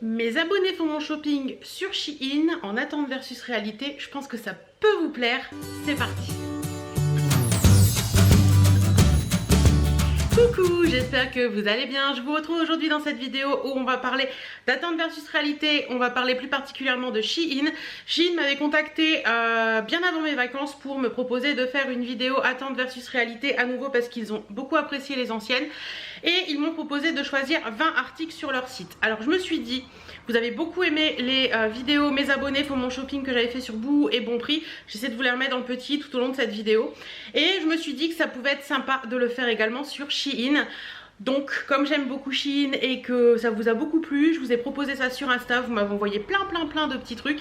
Mes abonnés font mon shopping sur Shein en attente versus réalité. Je pense que ça peut vous plaire. C'est parti. Coucou, j'espère que vous allez bien. Je vous retrouve aujourd'hui dans cette vidéo où on va parler d'attente versus réalité. On va parler plus particulièrement de Shein. Shein m'avait contacté bien avant mes vacances pour me proposer de faire une vidéo attente versus réalité à nouveau parce qu'ils ont beaucoup apprécié les anciennes. Et ils m'ont proposé de choisir 20 articles sur leur site. Alors je me suis dit, vous avez beaucoup aimé les vidéos mes abonnés font mon shopping que j'avais fait sur Boohoo et Bon Prix. J'essaie de vous les remettre en petit tout au long de cette vidéo. Et je me suis dit que ça pouvait être sympa de le faire également sur Shein. Donc comme j'aime beaucoup Shein et que ça vous a beaucoup plu, je vous ai proposé ça sur Insta. Vous m'avez envoyé plein de petits trucs.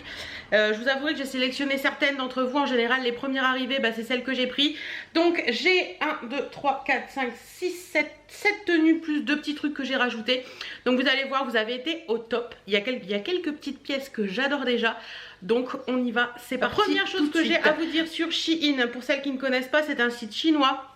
Je vous avouerai que j'ai sélectionné certaines d'entre vous. En général les premières arrivées c'est celles que j'ai pris. Donc j'ai 1, 2, 3, 4, 5, 6, 7 tenues plus 2 petits trucs que j'ai rajoutés. Donc vous allez voir, vous avez été au top. Il y a quelques petites pièces que j'adore déjà. Donc on y va, c'est parti. La première chose que j'ai à vous dire sur Shein, pour celles qui ne connaissent pas, c'est un site chinois.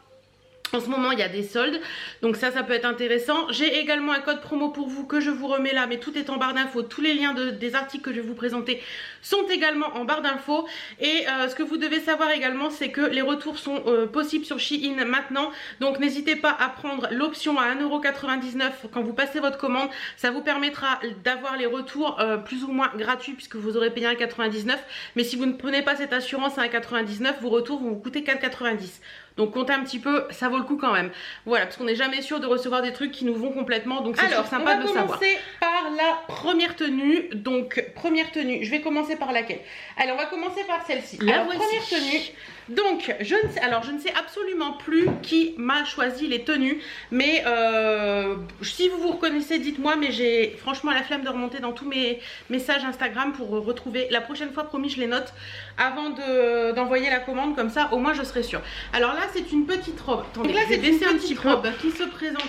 En ce moment il y a des soldes, donc ça peut être intéressant. J'ai également un code promo pour vous que je vous remets là, mais tout est en barre d'infos. Tous les liens des articles que je vais vous présenter sont également en barre d'infos. Et ce que vous devez savoir également, c'est que les retours sont possibles sur Shein maintenant. Donc n'hésitez pas à prendre l'option à 1,99 € quand vous passez votre commande. Ça vous permettra d'avoir les retours plus ou moins gratuits puisque vous aurez payé 1,99 €. Mais si vous ne prenez pas cette assurance à 1,99 €, vos retours vont vous coûter 4,90 €. Donc comptez un petit peu, ça vaut le coup quand même. Voilà, parce qu'on n'est jamais sûr de recevoir des trucs qui nous vont complètement. Donc c'est toujours sympa de le savoir. On va commencer par la première tenue. Donc première tenue, je vais commencer par laquelle? Allez, on va commencer par celle-ci. La première tenue. Donc je ne sais absolument plus qui m'a choisi les tenues. Mais si vous vous reconnaissez, dites-moi. Mais j'ai franchement la flemme de remonter dans tous mes messages Instagram pour retrouver. La prochaine fois, promis, je les note avant d'envoyer la commande. Comme ça, au moins je serai sûre. Alors là, c'est une petite robe. Attendez, là c'est une petite robe qui se présente.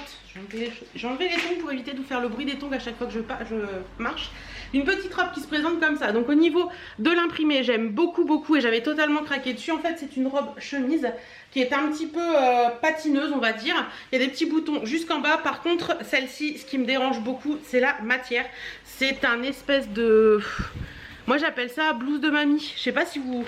J'ai enlevé les tongs pour éviter de vous faire le bruit des tongs à chaque fois que je marche. Une petite robe qui se présente comme ça. Donc au niveau de l'imprimé, j'aime beaucoup et j'avais totalement craqué dessus. En fait, c'est une robe chemise qui est un petit peu patineuse, on va dire. Il y a des petits boutons jusqu'en bas. Par contre, celle-ci, ce qui me dérange beaucoup, c'est la matière. C'est un espèce de... Moi j'appelle ça blouse de mamie. Je sais pas si vous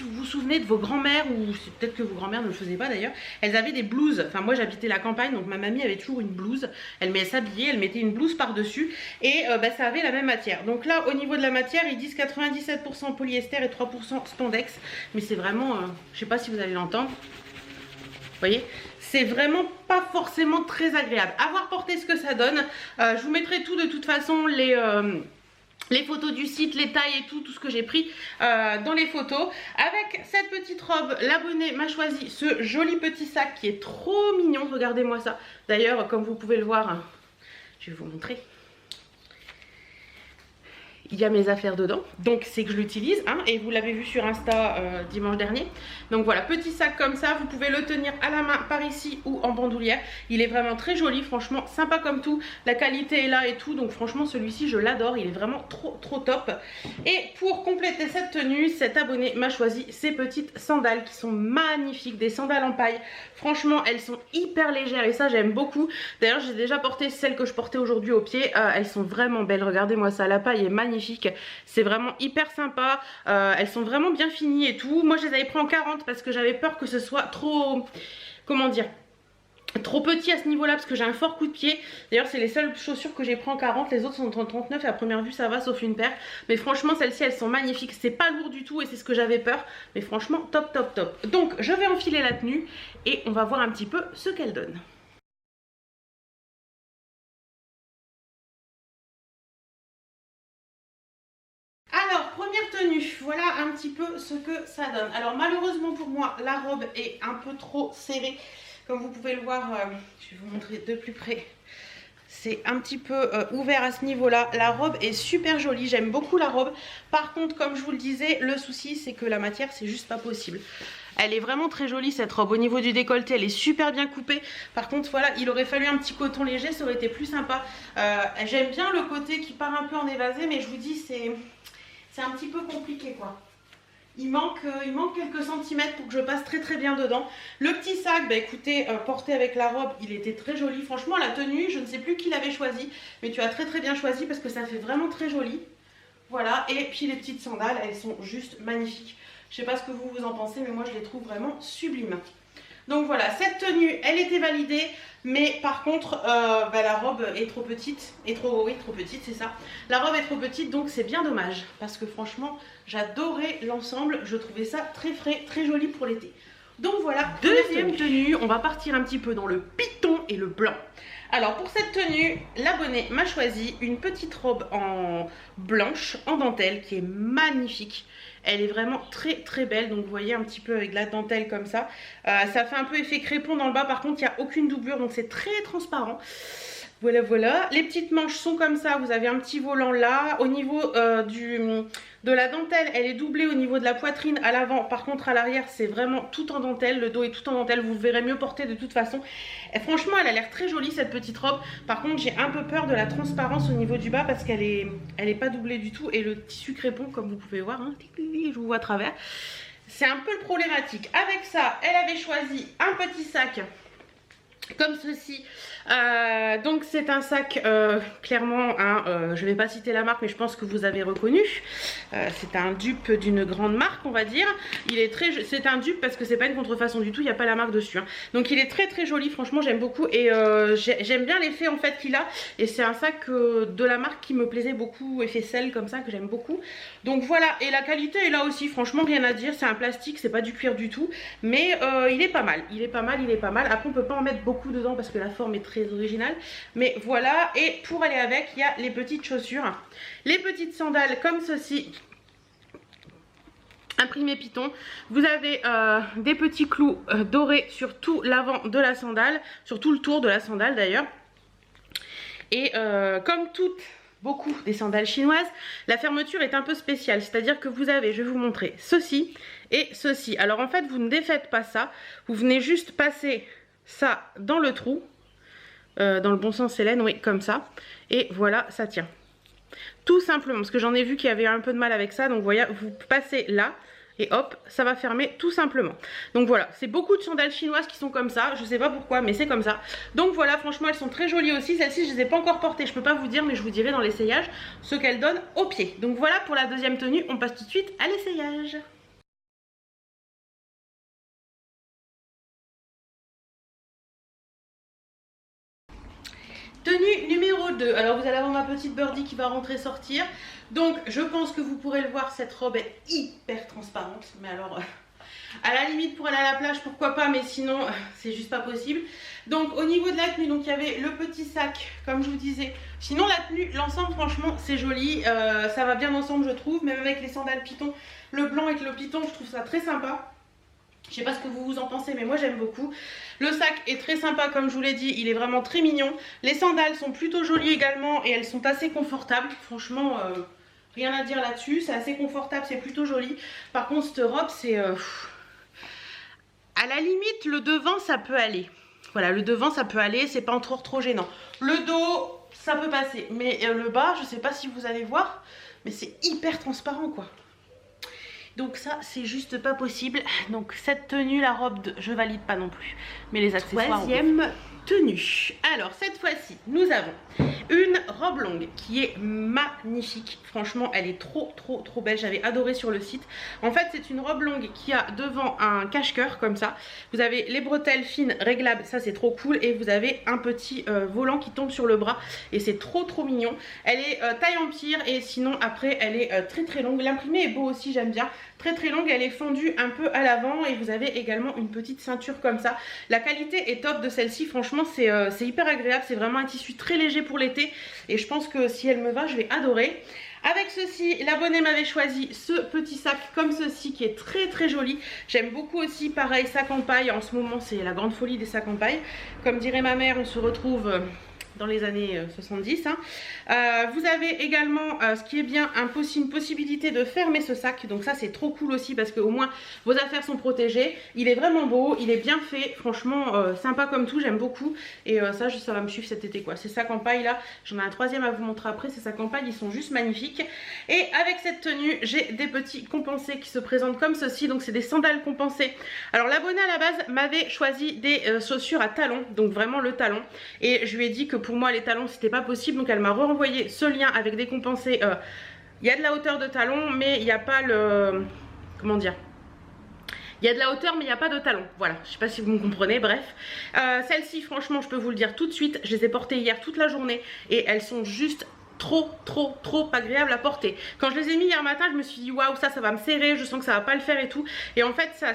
vous souvenez de vos grands-mères, ou peut-être que vos grands-mères ne le faisaient pas d'ailleurs. Elles avaient des blouses. Enfin moi j'habitais la campagne, donc ma mamie avait toujours une blouse. Elle s'habillait, elle mettait une blouse par-dessus et ça avait la même matière. Donc là au niveau de la matière, ils disent 97% polyester et 3% spandex. Mais c'est vraiment, je sais pas si vous allez l'entendre. Vous voyez, c'est vraiment pas forcément très agréable. À voir porter ce que ça donne. Je vous mettrai tout de toute façon, les photos du site, les tailles et tout ce que j'ai pris dans les photos. Avec cette petite robe, l'abonné m'a choisi ce joli petit sac qui est trop mignon. Regardez-moi ça. D'ailleurs, comme vous pouvez le voir, je vais vous montrer. Il y a mes affaires dedans, donc c'est que je l'utilise, et vous l'avez vu sur Insta dimanche dernier. Donc voilà, petit sac comme ça, vous pouvez le tenir à la main par ici ou en bandoulière. Il est vraiment très joli, franchement sympa comme tout, la qualité est là et tout, donc franchement celui-ci je l'adore, il est vraiment trop top. Et pour compléter cette tenue, cet abonné m'a choisi ces petites sandales qui sont magnifiques, des sandales en paille. Franchement elles sont hyper légères et ça j'aime beaucoup. D'ailleurs j'ai déjà porté celles que je portais aujourd'hui au pied, elles sont vraiment belles, regardez-moi ça, la paille est magnifique. C'est vraiment hyper sympa, elles sont vraiment bien finies et tout. Moi je les avais pris en 40 parce que j'avais peur que ce soit trop, comment dire, trop petit à ce niveau là parce que j'ai un fort coup de pied. D'ailleurs c'est les seules chaussures que j'ai pris en 40, les autres sont en 39 et à première vue ça va sauf une paire. Mais franchement celles-ci elles sont magnifiques, c'est pas lourd du tout et c'est ce que j'avais peur. Mais franchement top. Donc je vais enfiler la tenue et on va voir un petit peu ce qu'elle donne. Première tenue, voilà un petit peu ce que ça donne. Alors malheureusement pour moi, la robe est un peu trop serrée. Comme vous pouvez le voir, je vais vous montrer de plus près. C'est un petit peu ouvert à ce niveau-là. La robe est super jolie, j'aime beaucoup la robe. Par contre, comme je vous le disais, le souci c'est que la matière, c'est juste pas possible. Elle est vraiment très jolie cette robe. Au niveau du décolleté, elle est super bien coupée. Par contre, voilà, il aurait fallu un petit coton léger, ça aurait été plus sympa. J'aime bien le côté qui part un peu en évasé, mais je vous dis, c'est un petit peu compliqué quoi. il manque quelques centimètres pour que je passe très bien dedans. Le petit sac, bah écoutez, porté avec la robe, il était très joli. Franchement, la tenue, je ne sais plus qui l'avait choisi, mais tu as très bien choisi parce que ça fait vraiment très joli. Voilà, et puis les petites sandales, elles sont juste magnifiques. Je sais pas ce que vous en pensez, mais moi je les trouve vraiment sublimes. Donc voilà, cette tenue, elle était validée, mais par contre, la robe est trop petite, trop petite, c'est ça. La robe est trop petite, donc c'est bien dommage, parce que franchement, j'adorais l'ensemble, je trouvais ça très frais, très joli pour l'été. Donc voilà, deuxième tenue, on va partir un petit peu dans le python et le blanc. Alors pour cette tenue, l'abonné m'a choisi une petite robe en blanche, en dentelle, qui est magnifique. Elle est vraiment très belle, donc vous voyez un petit peu avec de la dentelle comme ça. Ça fait un peu effet crépon dans le bas, par contre il n'y a aucune doublure, donc c'est très transparent. Voilà. Les petites manches sont comme ça, vous avez un petit volant là. Au niveau de la dentelle, elle est doublée au niveau de la poitrine à l'avant. Par contre à l'arrière, c'est vraiment tout en dentelle. Le dos est tout en dentelle, vous le verrez mieux porter de toute façon. Et franchement, elle a l'air très jolie cette petite robe. Par contre, j'ai un peu peur de la transparence au niveau du bas parce qu'elle est pas doublée du tout. Et le tissu crépon, comme vous pouvez voir, hein, je vous vois à travers. C'est un peu problématique. Avec ça, elle avait choisi un petit sac comme ceci. Donc c'est un sac clairement, hein, je ne vais pas citer la marque mais je pense que vous avez reconnu. C'est un dupe d'une grande marque on va dire. C'est un dupe parce que c'est pas une contrefaçon du tout, il n'y a pas la marque dessus, hein. Donc il est très joli, franchement j'aime beaucoup et j'aime bien l'effet en fait qu'il a. Et c'est un sac de la marque qui me plaisait beaucoup, effet sel comme ça, que j'aime beaucoup. Donc voilà, et la qualité est là aussi, franchement rien à dire. C'est un plastique, c'est pas du cuir du tout, mais il est pas mal, il est pas mal. Après on peut pas en mettre beaucoup dedans parce que la forme est très originale, mais voilà. Et pour aller avec, il y a les petites chaussures, les petites sandales comme ceci, imprimé python. Vous avez des petits clous dorés sur tout l'avant de la sandale, sur tout le tour de la sandale d'ailleurs. Et comme beaucoup des sandales chinoises, la fermeture est un peu spéciale, c'est à dire que vous avez, je vais vous montrer, ceci et ceci. Alors en fait vous ne défaites pas ça, vous venez juste passer ça dans le trou, dans le bon sens Hélène, oui, comme ça, et voilà, ça tient. Tout simplement, parce que j'en ai vu qu'il y avait un peu de mal avec ça, donc voyez, vous passez là, et hop, ça va fermer tout simplement. Donc voilà, c'est beaucoup de sandales chinoises qui sont comme ça, je sais pas pourquoi, mais c'est comme ça. Donc voilà, franchement, elles sont très jolies aussi. Celles-ci, je les ai pas encore portées, je peux pas vous dire, mais je vous dirai dans l'essayage ce qu'elles donnent au pied. Donc voilà pour la deuxième tenue, on passe tout de suite à l'essayage. Tenue numéro 2, alors vous allez avoir ma petite birdie qui va rentrer sortir. Donc je pense que vous pourrez le voir, cette robe est hyper transparente. Mais alors, à la limite pour aller à la plage pourquoi pas, mais sinon c'est juste pas possible. Donc au niveau de la tenue, donc il y avait le petit sac comme je vous disais. Sinon la tenue, l'ensemble franchement c'est joli, ça va bien ensemble je trouve. Même avec les sandales python, le blanc avec le python, je trouve ça très sympa. Je sais pas ce que vous en pensez, mais moi j'aime beaucoup. Le sac est très sympa comme je vous l'ai dit, il est vraiment très mignon. Les sandales sont plutôt jolies également et elles sont assez confortables. Franchement, rien à dire là-dessus, c'est assez confortable, c'est plutôt joli. Par contre cette robe c'est... à la limite le devant ça peut aller. Voilà, le devant ça peut aller, c'est pas trop gênant. Le dos ça peut passer, mais le bas je sais pas si vous allez voir, mais c'est hyper transparent quoi. Donc ça c'est juste pas possible. Donc cette tenue, la robe je valide pas non plus, mais les accessoires. Troisième tenue. Alors cette fois-ci nous avons une robe longue qui est magnifique. Franchement elle est trop belle, j'avais adoré sur le site. En fait c'est une robe longue qui a devant un cache-cœur comme ça. Vous avez les bretelles fines réglables, ça c'est trop cool. Et vous avez un petit volant qui tombe sur le bras et c'est trop mignon. Elle est taille empire et sinon après elle est très longue. L'imprimé est beau aussi, j'aime bien. Très longue, elle est fendue un peu à l'avant et vous avez également une petite ceinture comme ça. La qualité est top de celle-ci, franchement c'est hyper agréable, c'est vraiment un tissu très léger pour l'été et je pense que si elle me va je vais adorer. Avec ceci, l'abonné m'avait choisi ce petit sac comme ceci qui est très joli. J'aime beaucoup aussi, pareil, sac en paille. En ce moment c'est la grande folie des sacs en paille. Comme dirait ma mère, on se retrouve dans les années 70. Hein. Vous avez également, ce qui est bien, une possibilité de fermer ce sac. Donc ça c'est trop cool aussi parce qu'au moins vos affaires sont protégées. Il est vraiment beau, il est bien fait, franchement sympa comme tout, j'aime beaucoup. Et ça va me suivre cet été quoi. Ces sacs en paille là, j'en ai un troisième à vous montrer après. Ces sacs en paille, ils sont juste magnifiques. Et avec cette tenue, j'ai des petits compensés qui se présentent comme ceci. Donc c'est des sandales compensées. Alors l'abonné à la base m'avait choisi des chaussures à talons, donc vraiment le talon. Et je lui ai dit que pour moi les talons c'était pas possible. Donc elle m'a renvoyé ce lien avec des compensés. Il y a de la hauteur de talon, mais il n'y a pas le... Comment dire ? Il y a de la hauteur mais il n'y a pas de talon. Voilà, je sais pas si vous me comprenez, bref. Celles-ci franchement je peux vous le dire tout de suite. Je les ai portées hier toute la journée et elles sont juste trop agréable à porter. Quand je les ai mis hier matin, je me suis dit waouh, ça va me serrer, je sens que ça va pas le faire et tout. Et en fait ça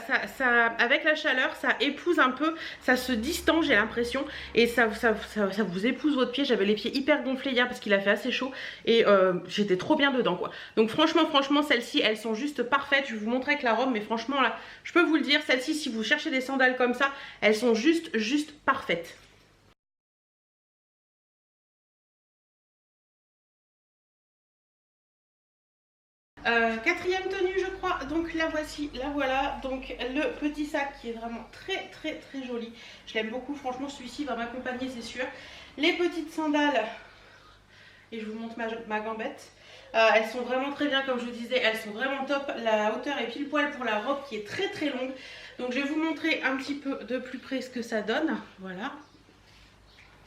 avec la chaleur ça épouse un peu, ça se distend, j'ai l'impression, et ça vous épouse votre pied. J'avais les pieds hyper gonflés hier parce qu'il a fait assez chaud et j'étais trop bien dedans quoi. Donc franchement celles-ci elles sont juste parfaites. Je vais vous montrer avec la robe, mais franchement là je peux vous le dire, celles-ci si vous cherchez des sandales comme ça, elles sont juste parfaites. Quatrième tenue je crois, donc la voici, la voilà. Donc le petit sac qui est vraiment très joli, je l'aime beaucoup, franchement celui-ci va m'accompagner c'est sûr. Les petites sandales, et je vous montre ma gambette, elles sont vraiment très bien comme je vous disais, elles sont vraiment top. La hauteur est pile poil pour la robe qui est très longue. Donc je vais vous montrer un petit peu de plus près ce que ça donne, voilà.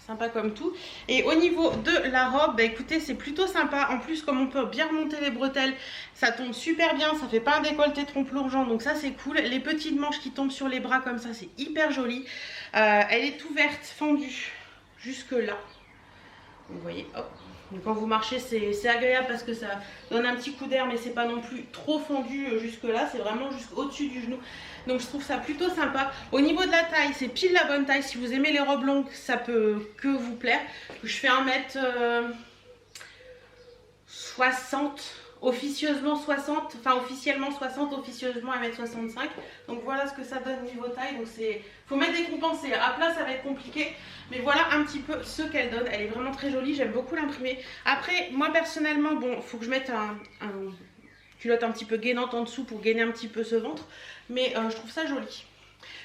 Sympa comme tout. Et au niveau de la robe, bah écoutez c'est plutôt sympa. En plus comme on peut bien remonter les bretelles, ça tombe super bien, ça fait pas un décolleté trompe-l'ourgent, donc ça c'est cool. Les petites manches qui tombent sur les bras comme ça, c'est hyper joli. Elle est ouverte, fendue jusque là. Vous voyez, hop. Donc quand vous marchez c'est agréable parce que ça donne un petit coup d'air, mais c'est pas non plus trop fendu jusque là, c'est vraiment jusqu'au-dessus du genou. Donc je trouve ça plutôt sympa. Au niveau de la taille, c'est pile la bonne taille. Si vous aimez les robes longues, ça peut que vous plaire. Je fais 1m60, officieusement 60, enfin officiellement 60, officieusement 1m65. Donc voilà ce que ça donne niveau taille. Donc c'est, faut mettre des compensés. À plat ça va être compliqué, mais voilà un petit peu ce qu'elle donne. Elle est vraiment très jolie, j'aime beaucoup l'imprimer. Après moi personnellement, bon, faut que je mette un culotte un petit peu gainante en dessous pour gainer un petit peu ce ventre, mais je trouve ça joli.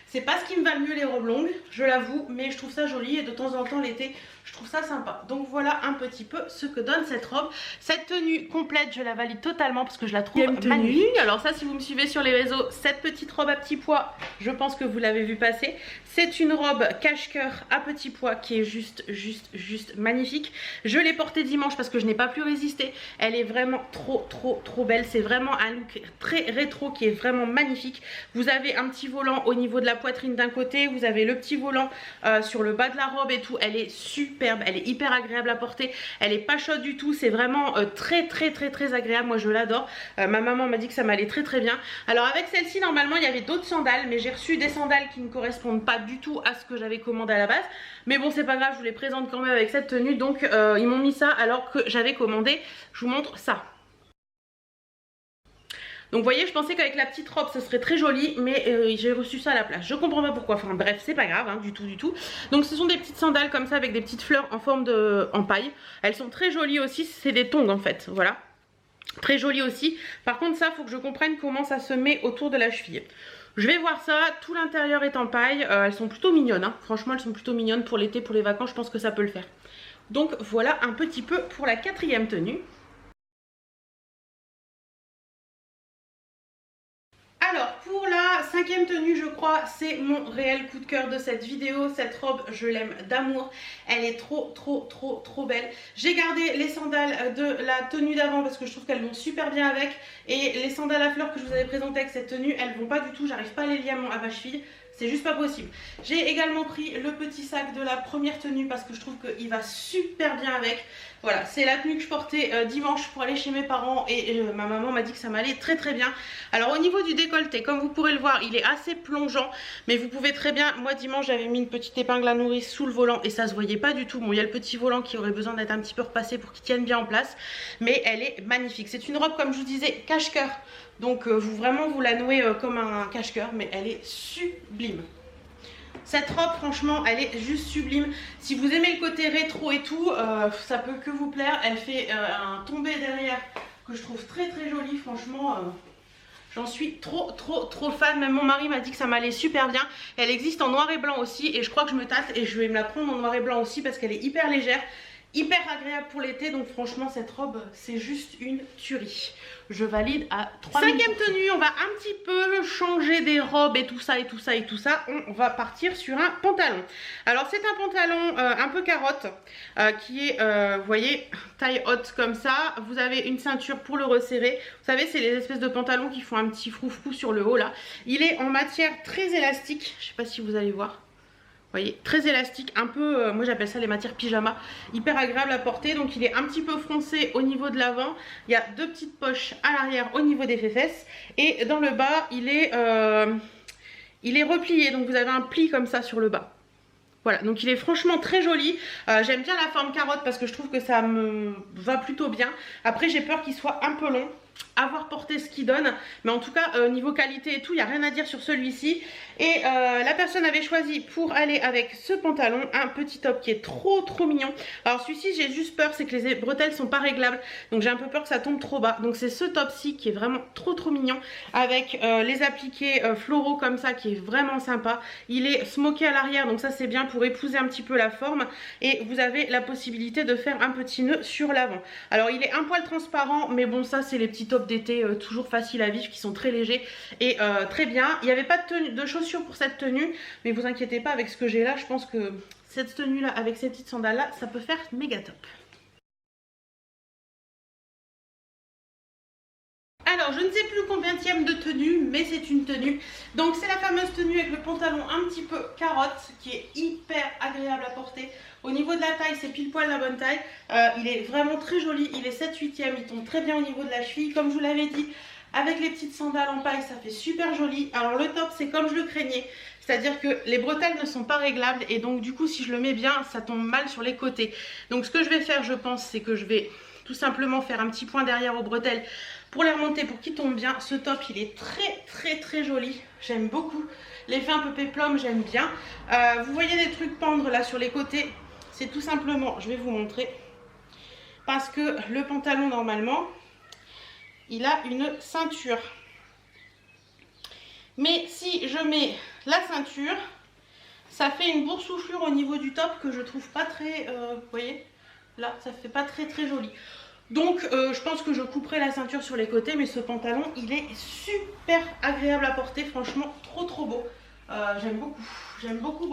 C'est pas ce qui me va le mieux les robes longues, je l'avoue, mais je trouve ça joli et de temps en temps l'été, je trouve ça sympa. Donc voilà un petit peu ce que donne cette robe. Cette tenue complète, je la valide totalement parce que je la trouve magnifique. Alors ça, si vous me suivez sur les réseaux, cette petite robe à petits pois, je pense que vous l'avez vu passer. C'est une robe cache-cœur à petits pois qui est juste magnifique. Je l'ai portée dimanche parce que je n'ai pas pu résister. Elle est vraiment trop belle. C'est vraiment un look très rétro qui est vraiment magnifique. Vous avez un petit volant au niveau de la poitrine d'un côté, vous avez le petit volant sur le bas de la robe et tout. Elle est superbe, elle est hyper agréable à porter, elle est pas chaude du tout, c'est vraiment très agréable. Moi je l'adore, ma maman m'a dit que ça m'allait très bien. Alors avec celle-ci normalement il y avait d'autres sandales, mais j'ai reçu des sandales qui ne correspondent pas du tout à ce que j'avais commandé à la base, mais bon c'est pas grave, je vous les présente quand même avec cette tenue. Donc ils m'ont mis ça alors que j'avais commandé, je vous montre ça. Donc vous voyez, je pensais qu'avec la petite robe ce serait très joli, mais j'ai reçu ça à la place. Je comprends pas pourquoi, enfin bref, c'est pas grave hein, du tout. Donc ce sont des petites sandales comme ça avec des petites fleurs en forme en paille. Elles sont très jolies aussi, c'est des tongs en fait, voilà. Très jolies aussi. Par contre ça, faut que je comprenne comment ça se met autour de la cheville. Je vais voir ça, tout l'intérieur est en paille, elles sont plutôt mignonnes, hein. Franchement elles sont plutôt mignonnes pour l'été, pour les vacances, je pense que ça peut le faire. Donc voilà un petit peu pour la quatrième tenue. Alors pour la cinquième tenue je crois c'est mon réel coup de cœur de cette vidéo. Cette robe je l'aime d'amour, elle est trop belle. J'ai gardé les sandales de la tenue d'avant parce que je trouve qu'elles vont super bien avec, et les sandales à fleurs que je vous avais présentées avec cette tenue elles vont pas du tout, j'arrive pas à les lier à ma cheville. C'est juste pas possible. J'ai également pris le petit sac de la première tenue parce que je trouve qu'il va super bien avec. Voilà, c'est la tenue que je portais dimanche pour aller chez mes parents, et ma maman m'a dit que ça m'allait très bien. Alors au niveau du décolleté, comme vous pourrez le voir, il est assez plongeant, mais vous pouvez très bien, moi dimanche j'avais mis une petite épingle à nourrice sous le volant et ça se voyait pas du tout. Bon, il y a le petit volant qui aurait besoin d'être un petit peu repassé pour qu'il tienne bien en place, mais elle est magnifique. C'est une robe comme je vous disais cache-cœur, donc vous la nouez comme un cache-cœur, mais elle est sublime. Cette robe, franchement, elle est juste sublime. Si vous aimez le côté rétro et tout, ça peut que vous plaire. Elle fait un tombé derrière que je trouve très très joli. Franchement, j'en suis trop fan. Même mon mari m'a dit que ça m'allait super bien. Elle existe en noir et blanc aussi. Et je crois que je me tâte et je vais me la prendre en noir et blanc aussi parce qu'elle est hyper légère. Hyper agréable pour l'été, donc franchement cette robe c'est juste une tuerie. Je valide à 3000%. Cinquième tenue, on va un petit peu changer des robes et tout ça et tout ça et tout ça. On va partir sur un pantalon. Alors c'est un pantalon un peu carotte qui est, vous voyez, taille haute comme ça. Vous avez une ceinture pour le resserrer. Vous savez, c'est les espèces de pantalons qui font un petit froufrou sur le haut là. Il est en matière très élastique. Je sais pas si vous allez voir. Vous voyez, très élastique, un peu, moi j'appelle ça les matières pyjama, hyper agréable à porter. Donc il est un petit peu froncé au niveau de l'avant. Il y a deux petites poches à l'arrière au niveau des fesses. Et dans le bas, il est replié. Donc vous avez un pli comme ça sur le bas. Voilà, donc il est franchement très joli. J'aime bien la forme carotte parce que je trouve que ça me va plutôt bien. Après j'ai peur qu'il soit un peu long. À voir porter ce qu'il donne, mais en tout cas niveau qualité et tout, il n'y a rien à dire sur celui-ci. Et la personne avait choisi pour aller avec ce pantalon un petit top qui est trop mignon. Alors celui-ci j'ai juste peur, c'est que les bretelles sont pas réglables, donc j'ai un peu peur que ça tombe trop bas. Donc c'est ce top-ci qui est vraiment trop mignon, avec les appliqués floraux comme ça, qui est vraiment sympa. Il est smoké à l'arrière, donc ça c'est bien pour épouser un petit peu la forme. Et vous avez la possibilité de faire un petit nœud sur l'avant. Alors il est un poil transparent, mais bon, ça c'est les petits tops d'été toujours faciles à vivre, qui sont très légers et très bien. Il n'y avait pas de chaussures pour cette tenue, mais vous inquiétez pas, avec ce que j'ai là, je pense que cette tenue là avec ces petites sandales là, ça peut faire méga top. Alors je ne sais plus combienième de tenue, mais c'est une tenue. Donc c'est la fameuse tenue avec le pantalon un petit peu carotte, qui est hyper agréable à porter. Au niveau de la taille, c'est pile poil la bonne taille. Il est vraiment très joli, il est 7/8e, il tombe très bien au niveau de la cheville. Comme je vous l'avais dit, avec les petites sandales en paille, ça fait super joli. Alors le top, c'est comme je le craignais, c'est-à-dire que les bretelles ne sont pas réglables. Et donc du coup, si je le mets bien, ça tombe mal sur les côtés. Donc ce que je vais faire, je pense, c'est que je vais tout simplement faire un petit point derrière aux bretelles pour les remonter, pour qu'ils tombent bien. Ce top, il est très joli. J'aime beaucoup. L'effet un peu péplum, j'aime bien. Vous voyez des trucs pendre là sur les côtés. C'est tout simplement, je vais vous montrer. Parce que le pantalon, normalement, il a une ceinture. Mais si je mets la ceinture, ça fait une boursouflure au niveau du top que je trouve pas très... vous voyez, là, ça fait pas très joli. Donc je pense que je couperai la ceinture sur les côtés, mais ce pantalon il est super agréable à porter, franchement trop beau. J'aime beaucoup.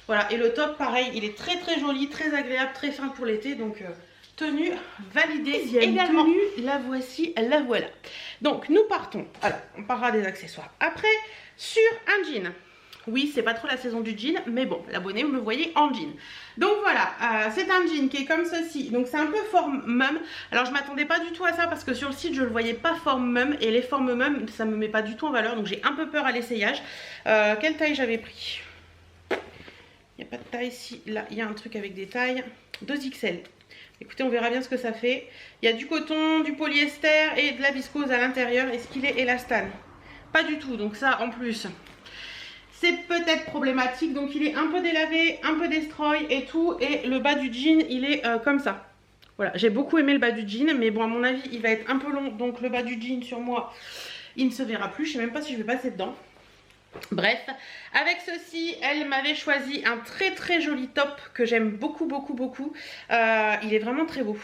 Voilà, et le top pareil, il est très joli, très agréable, très fin pour l'été. Donc tenue validée également. Tenue, la voici, la voilà. Donc nous partons, alors on parlera des accessoires après, sur un jean. Oui, c'est pas trop la saison du jean, mais bon, l'abonné, vous me voyez en jean. Donc voilà, c'est un jean qui est comme ceci. Donc c'est un peu forme mum. Alors je m'attendais pas du tout à ça parce que sur le site, je le voyais pas forme mum. Et les formes mum, ça me met pas du tout en valeur. Donc j'ai un peu peur à l'essayage. Quelle taille j'avais pris? Il n'y a pas de taille ici. Là, il y a un truc avec des tailles. 2XL. Écoutez, on verra bien ce que ça fait. Il y a du coton, du polyester et de la viscose à l'intérieur. Est-ce qu'il est élastane? Pas du tout. Donc ça, en plus... c'est peut-être problématique. Donc il est un peu délavé, un peu destroy et tout. Et le bas du jean, il est comme ça. Voilà, j'ai beaucoup aimé le bas du jean. Mais bon, à mon avis, il va être un peu long. Donc le bas du jean sur moi, il ne se verra plus. Je sais même pas si je vais passer dedans. Bref, avec ceci, elle m'avait choisi un très joli top que j'aime beaucoup. Il est vraiment très beau.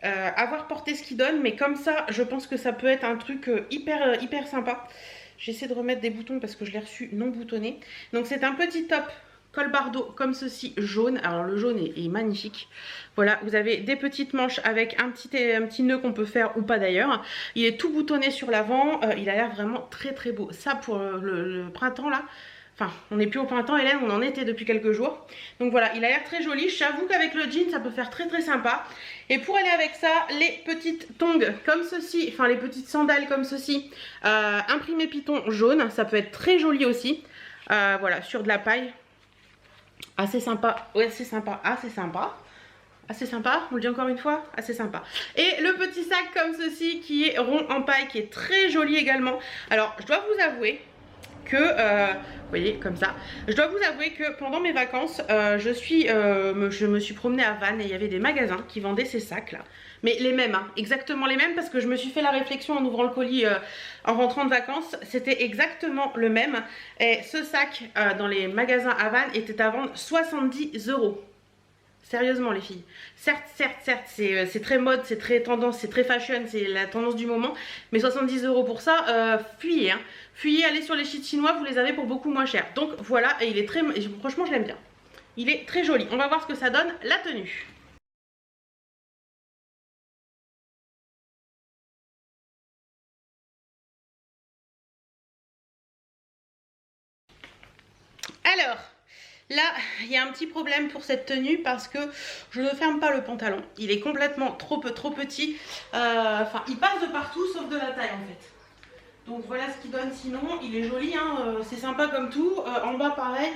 À voir porter ce qu'il donne. Mais comme ça, je pense que ça peut être un truc hyper sympa. J'essaie de remettre des boutons parce que je l'ai reçu non boutonné. Donc c'est un petit top col bardeau comme ceci, jaune. Alors le jaune est magnifique. Voilà, vous avez des petites manches avec un petit nœud qu'on peut faire ou pas d'ailleurs. Il est tout boutonné sur l'avant. Il a l'air vraiment très beau. Ça pour le printemps là. Enfin, on n'est plus au printemps, Hélène, on en était depuis quelques jours. Donc voilà, il a l'air très joli. J'avoue qu'avec le jean, ça peut faire très sympa. Et pour aller avec ça, les petites tongs comme ceci, enfin les petites sandales comme ceci, imprimé python jaune, ça peut être très joli aussi. Voilà, sur de la paille. Assez sympa, ouais, c'est sympa, assez sympa. Assez sympa, on le dit encore une fois, assez sympa. Et le petit sac comme ceci qui est rond en paille, qui est très joli également. Alors, je dois vous avouer que, vous voyez, comme ça. Je dois vous avouer que pendant mes vacances, je me suis promenée à Vannes et il y avait des magasins qui vendaient ces sacs là. Mais les mêmes, hein, exactement les mêmes, parce que je me suis fait la réflexion en ouvrant le colis en rentrant de vacances, c'était exactement le même. Et ce sac dans les magasins à Vannes était à vendre 70 €. Sérieusement les filles, certes, c'est très mode, c'est très tendance, c'est très fashion, c'est la tendance du moment, mais 70 € pour ça, fuyez, hein. Fuyez, allez sur les sites chinois, vous les avez pour beaucoup moins cher. Donc voilà, et il est très, franchement je l'aime bien. Il est très joli, on va voir ce que ça donne, la tenue. Alors, là, il y a un petit problème pour cette tenue parce que je ne ferme pas le pantalon. Il est complètement trop petit. Enfin, il passe de partout sauf de la taille en fait. Donc voilà ce qu'il donne sinon. Il est joli, hein, c'est sympa comme tout. En bas, pareil,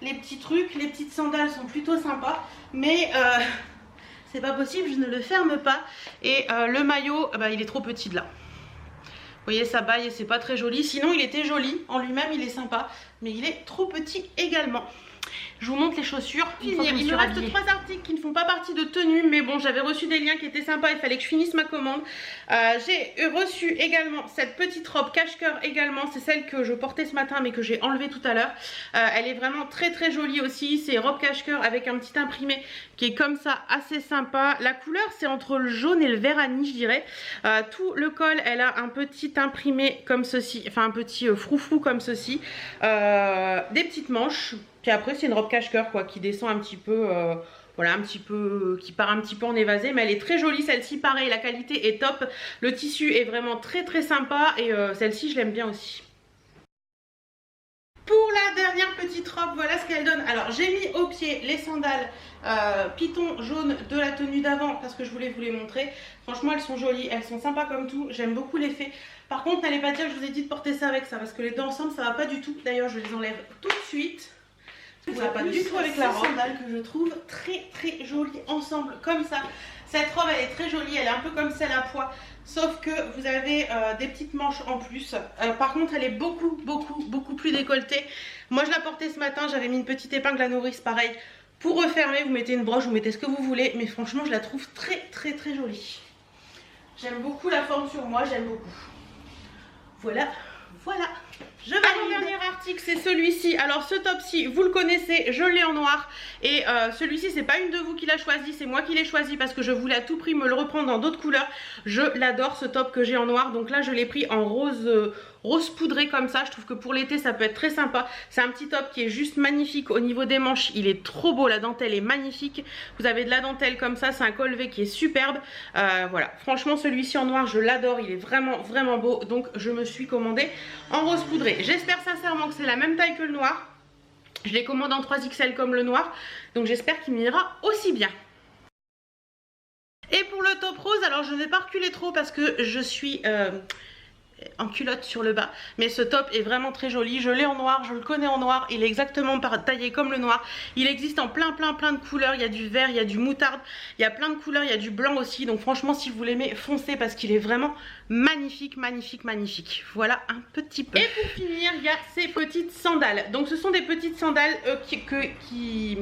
les petits trucs, les petites sandales sont plutôt sympas. Mais c'est pas possible, je ne le ferme pas. Et le maillot, bah, il est trop petit de là. Vous voyez, ça baille et c'est pas très joli. Sinon, il était joli. En lui-même, il est sympa. Mais il est trop petit également. Je vous montre les chaussures. Il me reste 3 articles qui ne font pas partie de tenue, mais bon, j'avais reçu des liens qui étaient sympas, il fallait que je finisse ma commande. J'ai reçu également cette petite robe cache-cœur également, c'est celle que je portais ce matin mais que j'ai enlevée tout à l'heure. Elle est vraiment très jolie aussi, c'est robe cache-cœur avec un petit imprimé qui est comme ça, assez sympa. La couleur c'est entre le jaune et le vert anis je dirais. Tout le col, elle a un petit imprimé comme ceci, enfin un petit froufrou comme ceci. Des petites manches. Puis après c'est une robe cache-cœur quoi qui descend un petit peu, voilà un petit peu, qui part un petit peu en évasé. Mais elle est très jolie celle-ci, pareil la qualité est top. Le tissu est vraiment très sympa et celle-ci je l'aime bien aussi. Pour la dernière petite robe, voilà ce qu'elle donne. Alors j'ai mis au pied les sandales python jaune de la tenue d'avant parce que je voulais vous les montrer. Franchement elles sont jolies, elles sont sympas comme tout, j'aime beaucoup l'effet. Par contre n'allez pas dire que je vous ai dit de porter ça avec ça parce que les deux ensemble ça va pas du tout. D'ailleurs je les enlève tout de suite. Ça va pas du tout avec la robe que je trouve très jolie ensemble comme ça. Cette robe elle est très jolie, elle est un peu comme celle à pois. Sauf que vous avez des petites manches en plus. Par contre elle est beaucoup plus décolletée. Moi je la portais ce matin, j'avais mis une petite épingle à nourrice pareil. Pour refermer vous mettez une broche, vous mettez ce que vous voulez. Mais franchement je la trouve très jolie. J'aime beaucoup la forme sur moi, j'aime beaucoup. Voilà. Je vais mon dernier article, c'est celui-ci. Alors ce top-ci, vous le connaissez, je l'ai en noir. Et celui-ci, c'est pas une de vous qui l'a choisi, c'est moi qui l'ai choisi parce que je voulais à tout prix me le reprendre dans d'autres couleurs. Je l'adore ce top que j'ai en noir. Donc là, je l'ai pris en rose poudré comme ça. Je trouve que pour l'été, ça peut être très sympa. C'est un petit top qui est juste magnifique au niveau des manches. Il est trop beau, la dentelle est magnifique. Vous avez de la dentelle comme ça, c'est un col V qui est superbe. Voilà, franchement, celui-ci en noir, je l'adore. Il est vraiment beau. Donc je me suis commandé en rose poudré. J'espère sincèrement que c'est la même taille que le noir. Je l'ai commandé en 3XL comme le noir. Donc j'espère qu'il m'ira aussi bien. Et pour le top rose, alors je ne vais pas reculer trop parce que je suis en culotte sur le bas. Mais ce top est vraiment très joli. Je l'ai en noir, je le connais en noir. Il est exactement taillé comme le noir. Il existe en plein de couleurs. Il y a du vert, il y a du moutarde. Il y a plein de couleurs, il y a du blanc aussi. Donc franchement si vous l'aimez, foncez parce qu'il est vraiment magnifique. Voilà un petit peu. Et pour finir, il y a ces petites sandales. Donc ce sont des petites sandales qui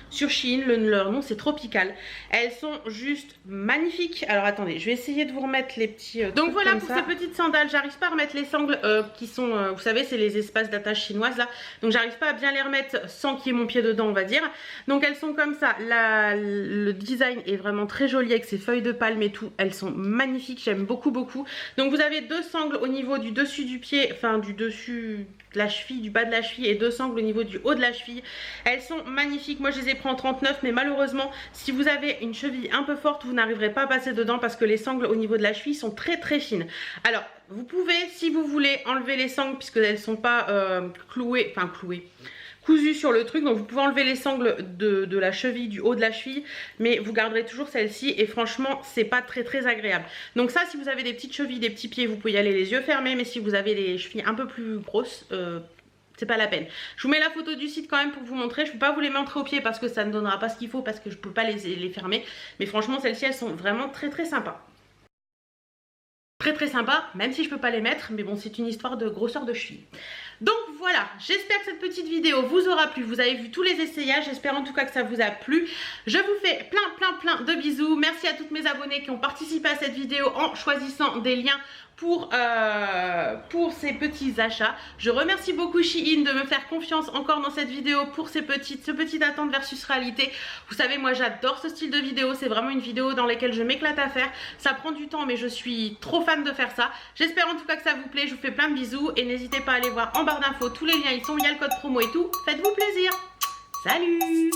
sur Shein, leur nom c'est Tropical. Elles sont juste magnifiques. Alors attendez, je vais essayer de vous remettre les petits donc voilà pour ces petites sandales. J'arrive pas à remettre les sangles qui sont, vous savez, c'est les espaces d'attache chinoises là. Donc j'arrive pas à bien les remettre sans qu'il y ait mon pied dedans, on va dire. Donc elles sont comme ça. Le design est vraiment très joli avec ses feuilles de palme et tout. Elles sont magnifiques, j'aime beaucoup. Donc vous avez deux sangles au niveau du dessus du pied, enfin du dessus de la cheville, du bas de la cheville, et deux sangles au niveau du haut de la cheville. Elles sont magnifiques. Moi je les ai pris en 39, mais malheureusement si vous avez une cheville un peu forte, vous n'arriverez pas à passer dedans parce que les sangles au niveau de la cheville sont très fines. Alors vous pouvez, si vous voulez, enlever les sangles puisque elles ne sont pas cousues sur le truc. Donc vous pouvez enlever les sangles de la cheville, du haut de la cheville, mais vous garderez toujours celle-ci et franchement c'est pas très agréable. Donc ça, si vous avez des petites chevilles, des petits pieds, vous pouvez y aller les yeux fermés, mais si vous avez des chevilles un peu plus grosses, c'est pas la peine. Je vous mets la photo du site quand même pour vous montrer. Je peux pas vous les montrer au pied parce que ça ne donnera pas ce qu'il faut, parce que je peux pas les fermer, mais franchement celles-ci elles sont vraiment très sympas. Très sympa, même si je peux pas les mettre, mais bon c'est une histoire de grosseur de cheville. Donc voilà, j'espère que cette petite vidéo vous aura plu. Vous avez vu tous les essayages, j'espère en tout cas que ça vous a plu. Je vous fais plein de bisous. Merci à toutes mes abonnées qui ont participé à cette vidéo en choisissant des liens pour ces petits achats. Je remercie beaucoup Shein de me faire confiance encore dans cette vidéo pour ce petit attente versus réalité. Vous savez, moi j'adore ce style de vidéo, c'est vraiment une vidéo dans laquelle je m'éclate à faire. Ça prend du temps mais je suis trop fan de faire ça. J'espère en tout cas que ça vous plaît, je vous fais plein de bisous et n'hésitez pas à aller voir en barre d'infos, tous les liens ils sont, il y a le code promo et tout. Faites-vous plaisir. Salut!